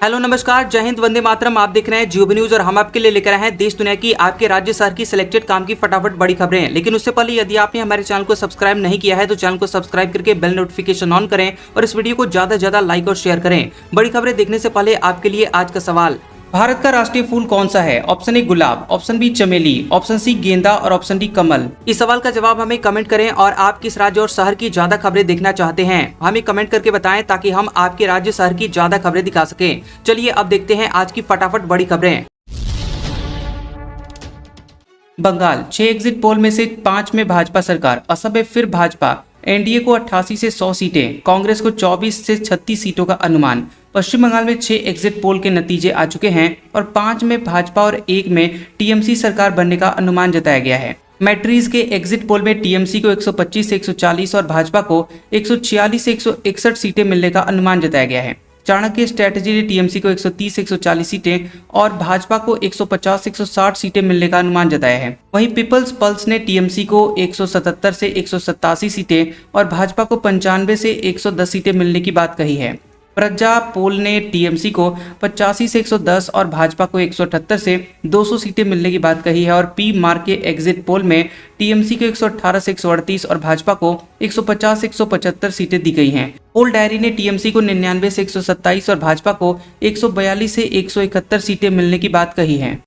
Hello नमस्कार, जय हिंद, वंदे मातरम। आप देख रहे हैं जियो न्यूज और हम आपके लिए लेकर आए हैं देश दुनिया की आपके राज्य शहर की सिलेक्टेड काम की फटाफट बड़ी खबरें। लेकिन उससे पहले यदि आपने हमारे चैनल को सब्सक्राइब नहीं किया है तो चैनल को सब्सक्राइब करके बेल नोटिफिकेशन ऑन करें और इस वीडियो को ज्यादा से ज्यादा लाइक और शेयर करें। बड़ी खबरें देखने से पहले आपके लिए आज का सवाल, भारत का राष्ट्रीय फूल कौन सा है? ऑप्शन ए गुलाब, ऑप्शन बी चमेली, ऑप्शन सी गेंदा और ऑप्शन डी कमल। इस सवाल का जवाब हमें कमेंट करें और आप किस राज्य और शहर की ज्यादा खबरें देखना चाहते हैं हमें कमेंट करके बताएं ताकि हम आपके राज्य शहर की ज्यादा खबरें दिखा सकें। चलिए अब देखते हैं आज की फटाफट बड़ी खबरें। बंगाल, 6 एग्जिट पोल में से 5 में भाजपा सरकार, असम में फिर भाजपा। एनडीए को 88 से 100 सीटें, कांग्रेस को 24 से 36 सीटों का अनुमान। पश्चिम बंगाल में 6 एग्जिट पोल के नतीजे आ चुके हैं और 5 में भाजपा और 1 में टीएमसी सरकार बनने का अनुमान जताया गया है। मैट्रीज के एग्जिट पोल में टीएमसी को 125 से 140 और भाजपा को 146 से 161 सीटें मिलने का अनुमान जताया गया है। चाणक्य स्ट्रेटजी ने टीएमसी को 130 से 140 सीटें और भाजपा को 150 से 160 सीटें मिलने का अनुमान जताया है। वहीं पीपल्स पल्स ने टीएमसी को 177 से 187 सीटें और भाजपा को 95 से 110 सीटें मिलने की बात कही है। प्रज्ञा पोल ने टीएमसी को 85 से 110 और भाजपा को 178 से 200 सीटें मिलने की बात कही है। और पी मार्क के एग्जिट पोल में टीएमसी को 118 से 138 और भाजपा को 150 से 175 सीटें दी गई हैं। पोल डायरी ने टीएमसी को 99 से 127 और भाजपा को 142 से 171 सीटें मिलने की बात कही है।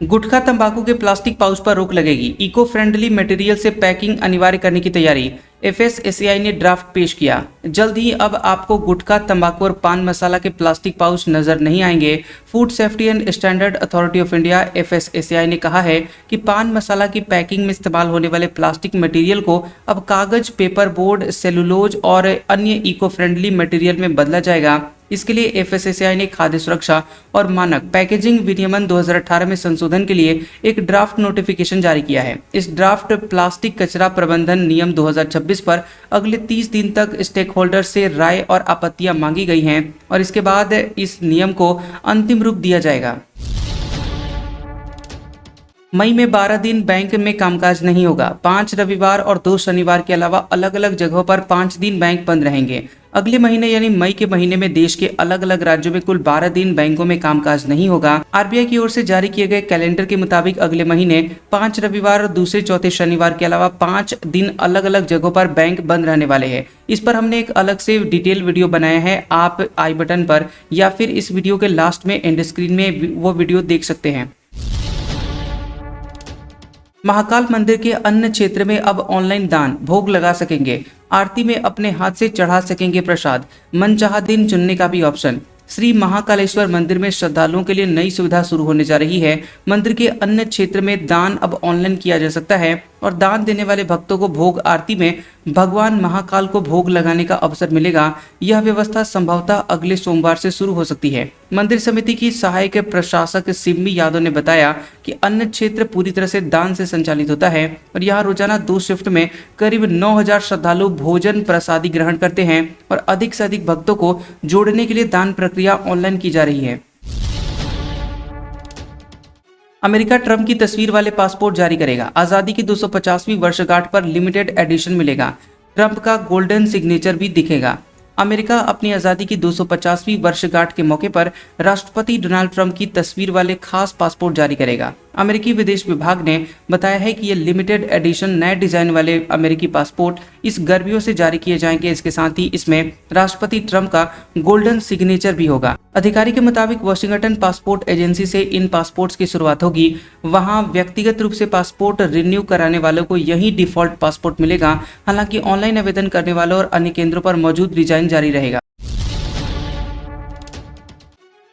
गुटखा तंबाकू के प्लास्टिक पाउच पर रोक लगेगी, इको फ्रेंडली मटेरियल से पैकिंग अनिवार्य करने की तैयारी। एफएसएसएआई ने ड्राफ्ट पेश किया। जल्द ही अब आपको गुटखा, तंबाकू और पान मसाला के प्लास्टिक पाउच नजर नहीं आएंगे। Food safety and standard authority of India FSSAI ने कहा है कि पान मसाला की पैकिंग में इस्तेमाल होने वाले प्लास्टिक मटेरियल को अब कागज, पेपर बोर्ड, सेलुलोज और अन्य इको फ्रेंडली मटेरियल में बदला जाएगा। इसके लिए एफएसएसएआई ने खाद्य सुरक्षा और मानक पैकेजिंग विनियमन 2018 में संशोधन के लिए एक ड्राफ्ट नोटिफिकेशन जारी किया है। इस ड्राफ्ट प्लास्टिक कचरा प्रबंधन नियम 2026 पर अगले 30 दिन तक स्टेक होल्डर से राय और आपत्तियां मांगी गई हैं और इसके बाद इस नियम को अंतिम रूप दिया जाएगा। मई में 12 दिन बैंक में कामकाज नहीं होगा। 5 रविवार और 2 शनिवार के अलावा अलग अलग जगहों पर 5 दिन बैंक बंद रहेंगे। अगले महीने यानी मई के महीने में देश के अलग अलग राज्यों में कुल 12 दिन बैंकों में कामकाज नहीं होगा। आरबीआई की ओर से जारी किए गए कैलेंडर के मुताबिक अगले महीने 5 रविवार और दूसरे चौथे शनिवार के अलावा 5 दिन अलग अलग जगहों पर बैंक बंद रहने वाले हैं। इस पर हमने एक अलग से डिटेल वीडियो बनाया है, आप आई बटन पर या फिर इस वीडियो के लास्ट में एंड स्क्रीन में वो वीडियो देख सकते हैं। महाकाल मंदिर के अन्य क्षेत्र में अब ऑनलाइन दान भोग लगा सकेंगे। आरती में अपने हाथ से चढ़ा सकेंगे प्रसाद। मनचाहा दिन चुनने का भी ऑप्शन। श्री महाकालेश्वर मंदिर में श्रद्धालुओं के लिए नई सुविधा शुरू होने जा रही है। मंदिर के अन्य क्षेत्र में दान अब ऑनलाइन किया जा सकता है और दान देने वाले भक्तों को भोग आरती में भगवान महाकाल को भोग लगाने का अवसर मिलेगा। यह व्यवस्था संभवतः अगले सोमवार से शुरू हो सकती है। मंदिर समिति की सहायक प्रशासक सिम्मी यादव ने बताया कि अन्य क्षेत्र पूरी तरह से दान से संचालित होता है और यहाँ रोजाना 2 शिफ्ट में करीब 9000 श्रद्धालु भोजन प्रसादी ग्रहण करते हैं और अधिक से अधिक भक्तों को जोड़ने के लिए दान प्रक्रिया ऑनलाइन की जा रही है। अमेरिका ट्रंप की तस्वीर वाले पासपोर्ट जारी करेगा। आजादी की 250वीं वर्षगांठ पर लिमिटेड एडिशन मिलेगा। ट्रंप का गोल्डन सिग्नेचर भी दिखेगा। अमेरिका अपनी आज़ादी की 250वीं वर्षगांठ के मौके पर राष्ट्रपति डोनाल्ड ट्रंप की तस्वीर वाले खास पासपोर्ट जारी करेगा। अमेरिकी विदेश विभाग ने बताया है कि ये लिमिटेड एडिशन नए डिजाइन वाले अमेरिकी पासपोर्ट इस गर्मियों से जारी किए जाएंगे। इसके साथ ही इसमें राष्ट्रपति ट्रंप का गोल्डन सिग्नेचर भी होगा। अधिकारी के मुताबिक वाशिंगटन पासपोर्ट एजेंसी से इन पासपोर्ट्स की शुरुआत होगी। वहां व्यक्तिगत रूप से पासपोर्ट रिन्यू कराने वालों को यही डिफॉल्ट पासपोर्ट मिलेगा। हालांकि ऑनलाइन आवेदन करने वालों और अन्य केंद्रों पर मौजूद डिजाइन जारी रहेगा।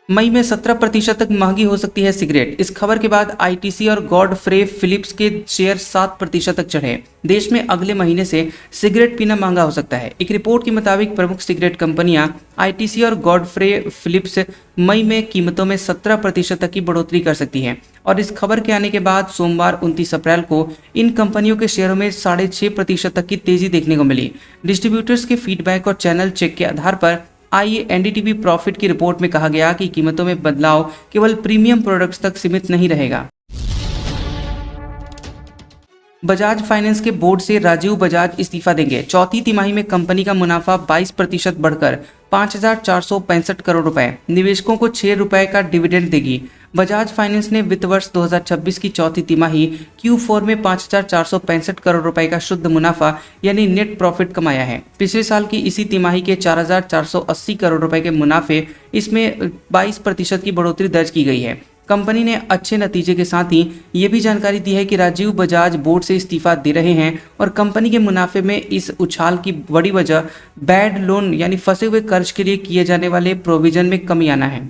मई में 17% तक महंगी हो सकती है सिगरेट। इस खबर के बाद आईटीसी और गॉडफ्रे फिलिप्स के शेयर 7% तक चढ़े। देश में अगले महीने से सिगरेट पीना महंगा हो सकता है। एक रिपोर्ट के मुताबिक प्रमुख सिगरेट कंपनियां आईटीसी और गॉडफ्रे फिलिप्स मई में कीमतों में 17% तक की बढ़ोतरी कर सकती हैं। और इस खबर के आने के बाद सोमवार 29 अप्रैल को इन कंपनियों के शेयरों में 6.5% तक की तेजी देखने को मिली। डिस्ट्रीब्यूटर्स के फीडबैक और चैनल चेक के आधार पर एनडीटीवी प्रॉफिट की रिपोर्ट में कहा गया कि कीमतों में बदलाव केवल प्रीमियम प्रोडक्ट्स तक सीमित नहीं रहेगा। बजाज फाइनेंस के बोर्ड से राजीव बजाज इस्तीफा देंगे। चौथी तिमाही में कंपनी का मुनाफा 22% बढ़कर 5,465 करोड़ रुपए, निवेशकों को 6 रुपए का डिविडेंड देगी। बजाज फाइनेंस ने वित्त वर्ष 2026 की चौथी तिमाही Q4 में 5,465 करोड़ रुपए का शुद्ध मुनाफा यानी नेट प्रॉफिट कमाया है। पिछले साल की इसी तिमाही के 4,480 करोड़ रुपए के मुनाफे, इसमें 22% की बढ़ोतरी दर्ज की गई है। कंपनी ने अच्छे नतीजे के साथ ही ये भी जानकारी दी है कि राजीव बजाज बोर्ड से इस्तीफा दे रहे हैं और कंपनी के मुनाफे में इस उछाल की बड़ी वजह बैड लोन यानी फंसे हुए कर्ज के लिए किए जाने वाले प्रोविजन में कमी आना है।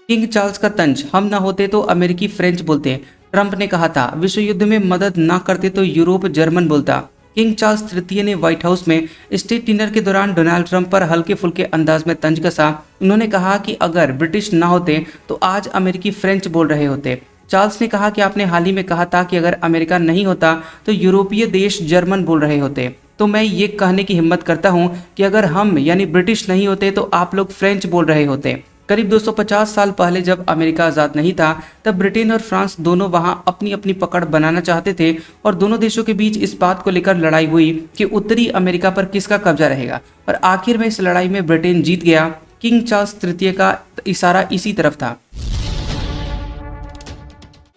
किंग चार्ल्स का तंज, हम न होते तो अमेरिकी फ्रेंच बोलते। ट्रंप ने कहा था विश्व युद्ध में मदद न करते तो यूरोप जर्मन बोलता। किंग चार्ल्स तृतीय ने व्हाइट हाउस में स्टेट डिनर के दौरान डोनाल्ड ट्रंप पर हल्के फुल्के अंदाज में तंज कसा। उन्होंने कहा कि अगर ब्रिटिश न होते तो आज अमेरिकी फ्रेंच बोल रहे होते। चार्ल्स ने कहा कि आपने हाल ही में कहा था कि अगर अमेरिका नहीं होता तो यूरोपीय देश जर्मन बोल रहे होते, तो मैं ये कहने की हिम्मत करता हूँ कि अगर हम यानी ब्रिटिश नहीं होते तो आप लोग फ्रेंच बोल रहे होते। करीब 250 साल पहले जब अमेरिका आज़ाद नहीं था तब ब्रिटेन और फ्रांस दोनों वहां अपनी अपनी पकड़ बनाना चाहते थे और दोनों देशों के बीच इस बात को लेकर लड़ाई हुई कि उत्तरी अमेरिका पर किसका कब्जा रहेगा और आखिर में इस लड़ाई में ब्रिटेन जीत गया। किंग चार्ल्स तृतीय का इशारा इसी तरफ था।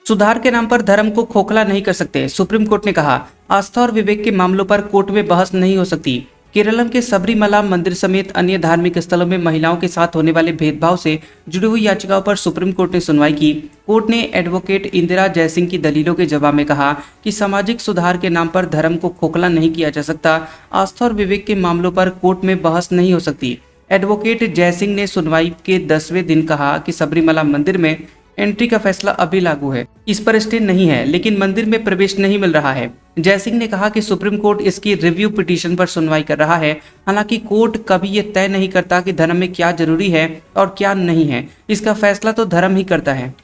सुधार के नाम पर धर्म को खोखला नहीं कर सकते, सुप्रीम कोर्ट ने कहा। आस्था और विवेक के मामलों पर कोर्ट में बहस नहीं हो सकती। केरलम के सबरीमला मंदिर समेत अन्य धार्मिक स्थलों में महिलाओं के साथ होने वाले भेदभाव से जुड़ी हुई याचिकाओं पर सुप्रीम कोर्ट ने सुनवाई की। कोर्ट ने एडवोकेट इंदिरा जयसिंह की दलीलों के जवाब में कहा कि सामाजिक सुधार के नाम पर धर्म को खोखला नहीं किया जा सकता। आस्था और विवेक के मामलों पर कोर्ट में बहस नहीं हो सकती। एडवोकेट जयसिंह ने सुनवाई के 10वें दिन कहा कि सबरीमला मंदिर में एंट्री का फैसला अभी लागू है, इस पर स्टे नहीं है, लेकिन मंदिर में प्रवेश नहीं मिल रहा है। जयसिंह ने कहा कि सुप्रीम कोर्ट इसकी रिव्यू पिटीशन पर सुनवाई कर रहा है। हालांकि कोर्ट कभी ये तय नहीं करता कि धर्म में क्या जरूरी है और क्या नहीं है, इसका फैसला तो धर्म ही करता है।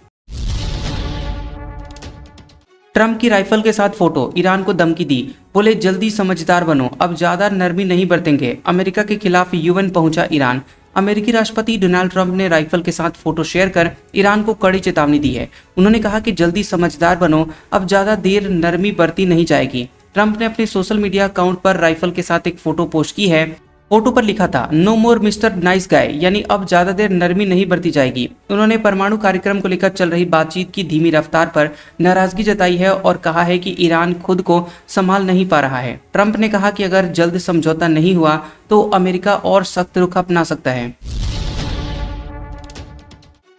ट्रंप की राइफल के साथ फोटो, ईरान को धमकी दी, बोले जल्दी समझदार बनो, अब ज्यादा नरमी नहीं बरतेंगे। अमेरिका के खिलाफ यूएन पहुंचा ईरान। अमेरिकी राष्ट्रपति डोनाल्ड ट्रंप ने राइफल के साथ फोटो शेयर कर ईरान को कड़ी चेतावनी दी है। उन्होंने कहा कि जल्दी समझदार बनो, अब ज्यादा देर नरमी बरती नहीं जाएगी। ट्रंप ने अपने सोशल मीडिया अकाउंट पर राइफल के साथ एक फोटो पोस्ट की है। फोटो पर लिखा था नो मोर मिस्टर नाइस गाय, यानी अब ज्यादा देर नरमी नहीं बरती जाएगी। उन्होंने परमाणु कार्यक्रम को लेकर चल रही बातचीत की धीमी रफ्तार पर नाराजगी जताई है और कहा है कि ईरान खुद को संभाल नहीं पा रहा है। ट्रंप ने कहा कि अगर जल्द समझौता नहीं हुआ तो अमेरिका और सख्त रुख अपना सकता है।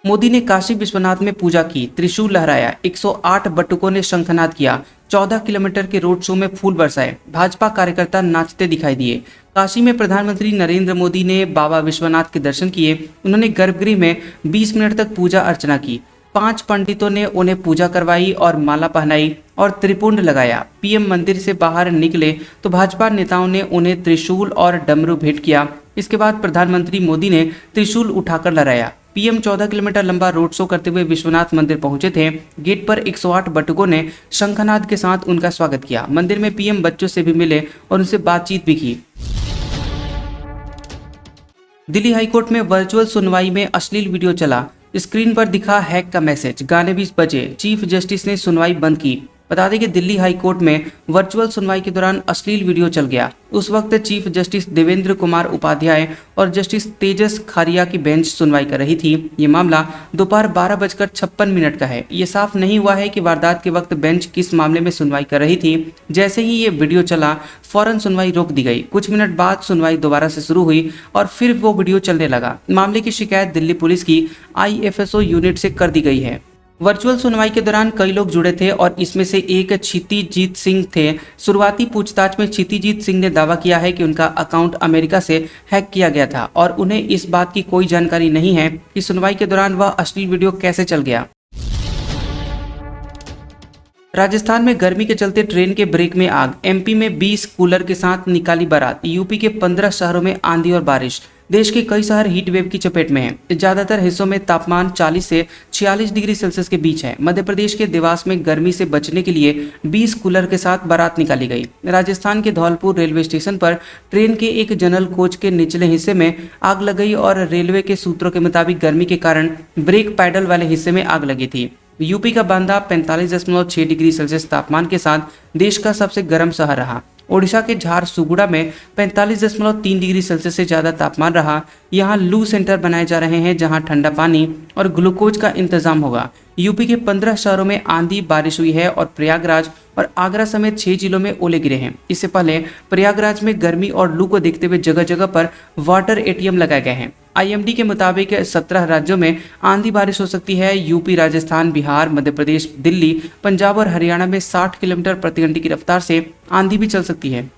मोदी ने काशी विश्वनाथ में पूजा की, त्रिशूल लहराया, 108 बटुकों ने शंखनाद किया, 14 किलोमीटर के रोड शो में फूल बरसाए, भाजपा कार्यकर्ता नाचते दिखाई दिए। काशी में प्रधानमंत्री नरेंद्र मोदी ने बाबा विश्वनाथ के दर्शन किए। उन्होंने गर्भगृह में 20 मिनट तक पूजा अर्चना की। 5 पंडितों ने उन्हें पूजा करवाई और माला पहनाई और त्रिपुंड लगाया। पीएम मंदिर से बाहर निकले तो भाजपा नेताओं ने उन्हें त्रिशूल और डमरू भेंट किया। इसके बाद प्रधानमंत्री मोदी ने त्रिशूल उठाकर लहराया। पीएम 14 किलोमीटर लंबा रोड शो करते हुए विश्वनाथ मंदिर पहुंचे थे। गेट पर 108 बटुकों ने शंखनाद के साथ उनका स्वागत किया। मंदिर में पीएम बच्चों से भी मिले और उनसे बातचीत भी की। दिल्ली हाईकोर्ट में वर्चुअल सुनवाई में अश्लील वीडियो चला, स्क्रीन पर दिखा हैक का मैसेज, गाने भी बजे। चीफ जस्टिस ने सुनवाई बंद की। बता दें कि दिल्ली हाई कोर्ट में वर्चुअल सुनवाई के दौरान अश्लील वीडियो चल गया। उस वक्त चीफ जस्टिस देवेंद्र कुमार उपाध्याय और जस्टिस तेजस खारिया की बेंच सुनवाई कर रही थी। ये मामला दोपहर 12:56 का है। ये साफ नहीं हुआ है कि वारदात के वक्त बेंच किस मामले में सुनवाई कर रही थी। जैसे ही ये वीडियो चला फौरन सुनवाई रोक दी गई। कुछ मिनट बाद सुनवाई दोबारा से शुरू हुई और फिर वो वीडियो चलने लगा। मामले की शिकायत दिल्ली पुलिस की IFSO यूनिट से कर दी गई है। वर्चुअल सुनवाई के दौरान कई लोग जुड़े थे और इसमें से एक क्षितिजीत सिंह थे। शुरुआती पूछताछ में क्षितिजीत सिंह ने दावा किया है कि उनका अकाउंट अमेरिका से हैक किया गया था और उन्हें इस बात की कोई जानकारी नहीं है कि सुनवाई के दौरान वह अश्लील वीडियो कैसे चल गया। राजस्थान में गर्मी के चलते ट्रेन के ब्रेक में आग। MP में 20 कूलर के साथ निकाली बारात। यूपी के 15 शहरों में आंधी और बारिश। देश के कई शहर हीट वेव की चपेट में हैं। ज्यादातर हिस्सों में तापमान 40 से 46 डिग्री सेल्सियस के बीच है। मध्य प्रदेश के देवास में गर्मी से बचने के लिए 20 कूलर के साथ बारात निकाली गई। राजस्थान के धौलपुर रेलवे स्टेशन पर ट्रेन के एक जनरल कोच के निचले हिस्से में आग लग गई और रेलवे के सूत्रों के मुताबिक गर्मी के कारण ब्रेक पैडल वाले हिस्से में आग लगी थी। यूपी का बांदा 45.6 डिग्री सेल्सियस तापमान के साथ देश का सबसे गर्म शहर रहा। ओडिशा के झारसुगुड़ा में 45.3 डिग्री सेल्सियस से ज़्यादा तापमान रहा। यहाँ लू सेंटर बनाए जा रहे हैं जहाँ ठंडा पानी और ग्लूकोज का इंतजाम होगा। यूपी के 15 शहरों में आंधी बारिश हुई है और प्रयागराज और आगरा समेत 6 जिलों में ओले गिरे हैं। इससे पहले प्रयागराज में गर्मी और लू को देखते हुए जगह जगह पर वाटर एटीएम लगाए गए हैं। आईएमडी के मुताबिक 17 राज्यों में आंधी बारिश हो सकती है। यूपी, राजस्थान, बिहार, मध्य प्रदेश, दिल्ली, पंजाब और हरियाणा में 60 किलोमीटर प्रति घंटे की रफ्तार से आंधी भी चल सकती है।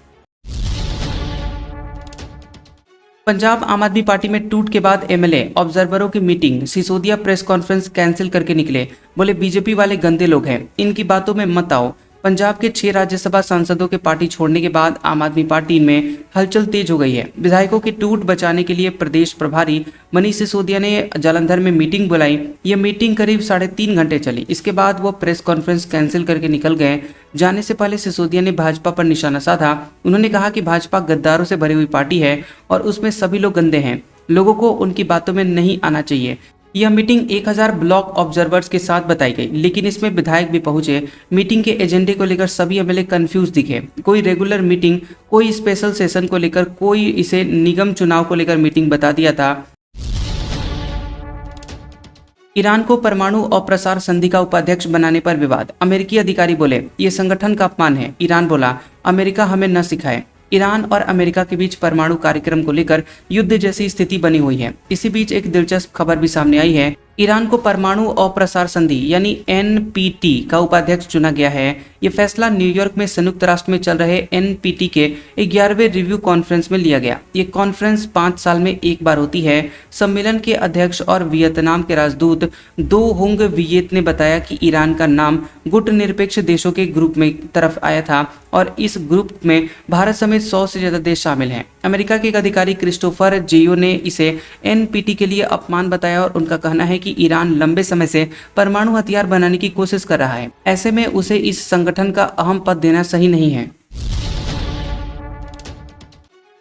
पंजाब आम आदमी पार्टी में टूट के बाद एमएलए ऑब्जर्वरों की meeting, Sisodia press conference cancel करके निकले, बोले बीजेपी वाले गंदे लोग हैं, इनकी बातों में मत आओ। पंजाब के 6 राज्यसभा सांसदों के पार्टी छोड़ने के बाद आम आदमी पार्टी में हलचल तेज हो गई है। विधायकों की टूट बचाने के लिए प्रदेश प्रभारी मनीष सिसोदिया ने जालंधर में मीटिंग बुलाई। यह मीटिंग करीब 3.5 घंटे चली। इसके बाद वो प्रेस कॉन्फ्रेंस कैंसिल करके निकल गए। जाने से पहले सिसोदिया ने भाजपा पर निशाना साधा। उन्होंने कहा कि भाजपा गद्दारों से भरी हुई पार्टी है और उसमें सभी लोग गंदे हैं, लोगों को उनकी बातों में नहीं आना चाहिए। यह मीटिंग 1000 ब्लॉक ऑब्जर्वर्स के साथ बताई गई, लेकिन इसमें विधायक भी पहुंचे। मीटिंग के एजेंडे को लेकर सभी एमएलए कंफ्यूज दिखे। कोई रेगुलर मीटिंग, कोई स्पेशल सेशन को लेकर, कोई इसे निगम चुनाव को लेकर मीटिंग बता दिया था। ईरान को परमाणु अप्रसार संधि का उपाध्यक्ष बनाने पर विवाद। अमेरिकी अधिकारी बोले ये संगठन का अपमान है। ईरान बोला अमेरिका हमें न सिखाए। ईरान और अमेरिका के बीच परमाणु कार्यक्रम को लेकर युद्ध जैसी स्थिति बनी हुई है। इसी बीच एक दिलचस्प खबर भी सामने आई है। ईरान को परमाणु अप्रसार संधि यानी एनपीटी का उपाध्यक्ष चुना गया है। यह फैसला न्यूयॉर्क में संयुक्त राष्ट्र में चल रहे एनपीटी के 11वें रिव्यू कॉन्फ्रेंस में लिया गया। ये कॉन्फ्रेंस 5 साल में एक बार होती है। सम्मेलन के अध्यक्ष और वियतनाम के राजदूत दो हुंग वियेत ने बताया कि ईरान का नाम गुट निरपेक्ष देशों के ग्रुप में तरफ आया था और इस ग्रुप में भारत समेत 100 से ज्यादा देश शामिल हैं। अमेरिका के एक अधिकारी क्रिस्टोफर जेयो ने इसे एनपीटी के लिए अपमान बताया और उनका कहना है कि ईरान लंबे समय से परमाणु हथियार बनाने की कोशिश कर रहा है। ऐसे में उसे इस संगठन का अहम पद देना सही नहीं है।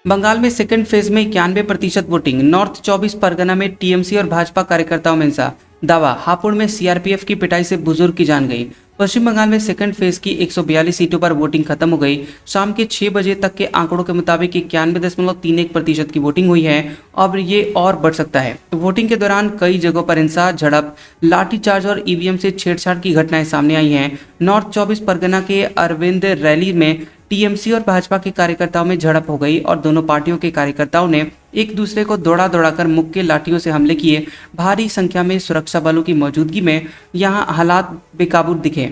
बंगाल में सेकंड फेज में 91% वोटिंग। नॉर्थ 24 परगना में टीएमसी और भाजपा कार्यकर्ताओं में हिंसा। दावा, हापुड़ में सीआरपीएफ की पिटाई से बुजुर्ग की जान गई। पश्चिम बंगाल में सेकंड फेज की 142 सीटों पर वोटिंग खत्म हो गई। शाम के 6 बजे तक के आंकड़ों के मुताबिक 91.31% की वोटिंग हुई है। अब ये और बढ़ सकता है। वोटिंग के दौरान कई जगहों पर हिंसा, झड़प, लाठीचार्ज और ईवीएम से छेड़छाड़ की घटनाएं सामने आई हैं। नॉर्थ 24 परगना के अरविंद रैली में टीएमसी और भाजपा के कार्यकर्ताओं में झड़प हो गई और दोनों पार्टियों के कार्यकर्ताओं ने एक दूसरे को दौड़ाकर मुक्के लाठियों से हमले किए। भारी संख्या में सुरक्षा बलों की मौजूदगी में यहां हालात बेकाबू दिखे।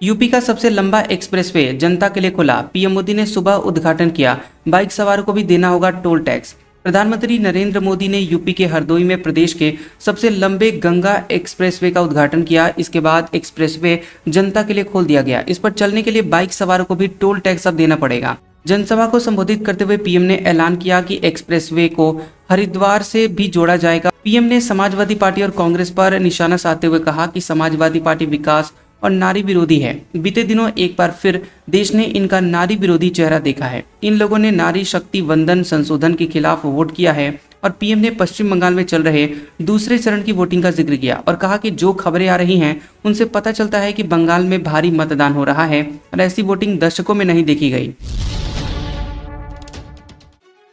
यूपी का सबसे लंबा एक्सप्रेसवे जनता के लिए खुला। पीएम मोदी ने सुबह उद्घाटन किया। बाइक सवारों को भी देना होगा टोल टैक्स। प्रधानमंत्री नरेंद्र मोदी ने यूपी के हरदोई में प्रदेश के सबसे लंबे गंगा एक्सप्रेसवे का उद्घाटन किया। इसके बाद एक्सप्रेसवे जनता के लिए खोल दिया गया। इस पर चलने के लिए बाइक सवारों को भी टोल टैक्स अब देना पड़ेगा। जनसभा को संबोधित करते हुए पीएम ने ऐलान किया कि एक्सप्रेसवे को हरिद्वार से भी जोड़ा जाएगा। पीएम ने समाजवादी पार्टी और कांग्रेस पर निशाना साधते हुए कहा कि समाजवादी पार्टी विकास और नारी विरोधी है। बीते दिनों एक बार फिर देश ने इनका नारी विरोधी चेहरा देखा है। इन लोगों ने नारी शक्ति वंदन संशोधन के खिलाफ वोट किया है। और पीएम ने पश्चिम बंगाल में चल रहे दूसरे चरण की वोटिंग का जिक्र किया और कहा कि जो खबरें आ रही हैं उनसे पता चलता है कि बंगाल में भारी मतदान हो रहा है और ऐसी वोटिंग दशकों में नहीं देखी गई।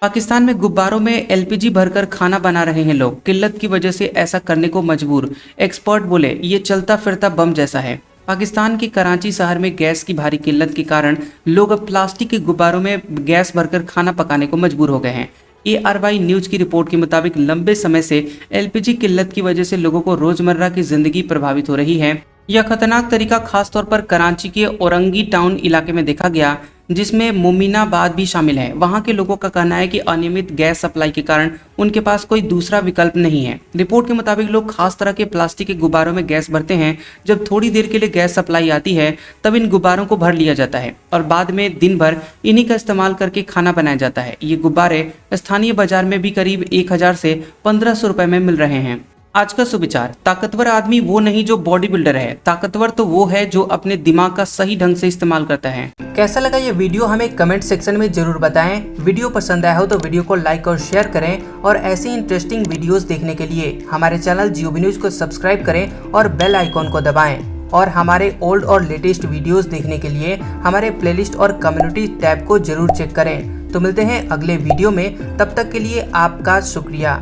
पाकिस्तान में गुब्बारों में एलपीजी भरकर खाना बना रहे हैं लोग। किल्लत की वजह से ऐसा करने को मजबूर। एक्सपर्ट बोले ये चलता फिरता बम जैसा है। पाकिस्तान के कराची शहर में गैस की भारी किल्लत के कारण लोग अब प्लास्टिक के गुब्बारों में गैस भरकर खाना पकाने को मजबूर हो गए हैं। ARY न्यूज की रिपोर्ट के मुताबिक लंबे समय से एलपीजी किल्लत की वजह से लोगों को रोजमर्रा की जिंदगी प्रभावित हो रही है। यह खतरनाक तरीका खासतौर पर कराची के औरंगी टाउन इलाके में देखा गया, जिसमें मोमिनाबाद भी शामिल है। वहां के लोगों का कहना है कि अनियमित गैस सप्लाई के कारण उनके पास कोई दूसरा विकल्प नहीं है। रिपोर्ट के मुताबिक लोग खास तरह के प्लास्टिक के गुब्बारों में गैस भरते हैं। जब थोड़ी देर के लिए गैस सप्लाई आती है तब इन गुब्बारों को भर लिया जाता है और बाद में दिन भर इन्हीं का इस्तेमाल करके खाना बनाया जाता है। ये गुब्बारे स्थानीय बाजार में भी करीब 1000 से 1500 रुपए में मिल रहे हैं। आज का सुविचार, ताकतवर आदमी वो नहीं जो बॉडी बिल्डर है, ताकतवर तो वो है जो अपने दिमाग का सही ढंग से इस्तेमाल करता है। कैसा लगा ये वीडियो हमें कमेंट सेक्शन में जरूर बताएं। वीडियो पसंद आया हो तो वीडियो को लाइक और शेयर करें और ऐसे इंटरेस्टिंग वीडियोस देखने के लिए हमारे चैनल जियोबी न्यूज को सब्सक्राइब करें और बेल आइकॉन को दबाएं। और हमारे ओल्ड और लेटेस्ट वीडियोस देखने के लिए हमारे प्लेलिस्ट और कम्युनिटी टैब को जरूर चेक करें। तो मिलते हैं अगले वीडियो में, तब तक के लिए आपका शुक्रिया।